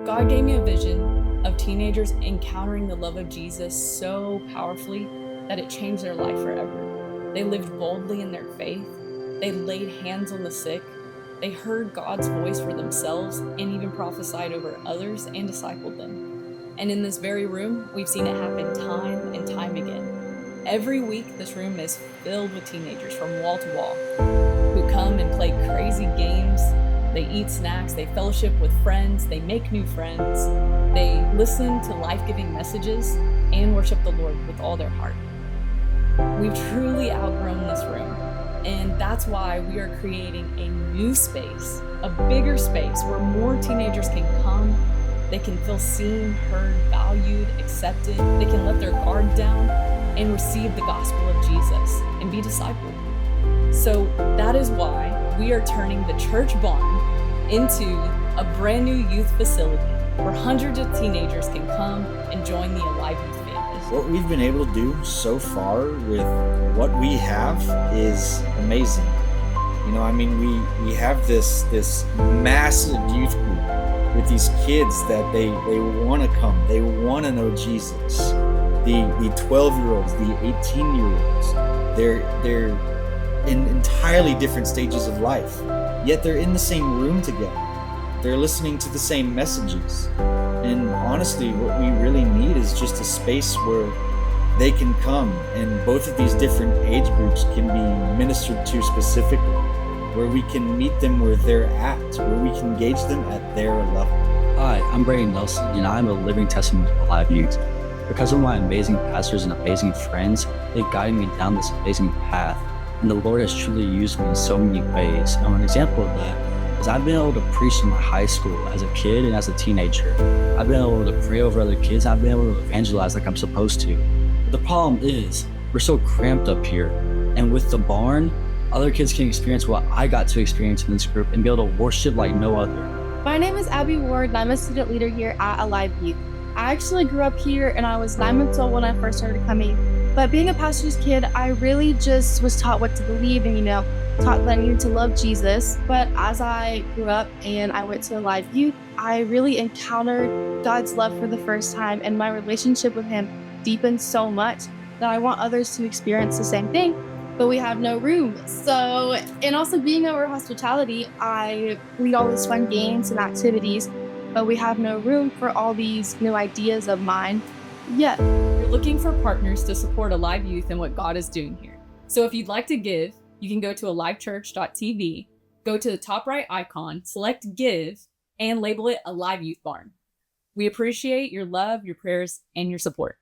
God gave me a vision of teenagers encountering the love of Jesus so powerfully that it changed their life forever. They lived boldly in their faith. They laid hands on the sick. They heard God's voice for themselves and even prophesied over others and discipled them. And in this very room, we've seen it happen time and time again. Every week, this room is filled with teenagers from wall to wall who come and play crazy games. They eat snacks, they fellowship with friends, they make new friends, they listen to life-giving messages and worship the Lord with all their heart. We've truly outgrown this room, and that's why we are creating a new space, a bigger space where more teenagers can come. They can feel seen, heard, valued, accepted. They can let their guard down and receive the gospel of Jesus and be discipled. So that is why we are turning the church barn into a brand new youth facility where hundreds of teenagers can come and join the Alive Youth family. What we've been able to do so far with what we have is amazing. We have this massive youth group with these kids that they want to come, they want to know Jesus. The 12-year-olds, the 18-year-olds, they're in entirely different stages of life, yet they're in the same room together. They're listening to the same messages. And honestly, what we really need is just a space where they can come and both of these different age groups can be ministered to specifically, where we can meet them where they're at, where we can engage them at their level. Hi, I'm Brady Nelson, and I'm a living testimony of Alive Youth. Because of my amazing pastors and amazing friends, they guided me down this amazing path. And the Lord has truly used me in so many ways. And an example of that is I've been able to preach in my high school as a kid and as a teenager. I've been able to pray over other kids. I've been able to evangelize like I'm supposed to. But the problem is we're so cramped up here. And with the barn, other kids can experience what I got to experience in this group and be able to worship like no other. My name is Abby Ward, and I'm a student leader here at Alive Youth. I actually grew up here, and I was 9 months old when I first started coming. But being a pastor's kid, I really just was taught what to believe and, taught that I needed to love Jesus. But as I grew up and I went to Alive Youth, I really encountered God's love for the first time, and my relationship with Him deepened so much that I want others to experience the same thing, but we have no room. So, and also being over hospitality, I lead all these fun games and activities, but we have no room for all these new ideas of mine yet. You're looking for partners to support Alive Youth and what God is doing here. So if you'd like to give, you can go to Church.TV, go to the top right icon, select Give, and label it Alive Youth Barn. We appreciate your love, your prayers, and your support.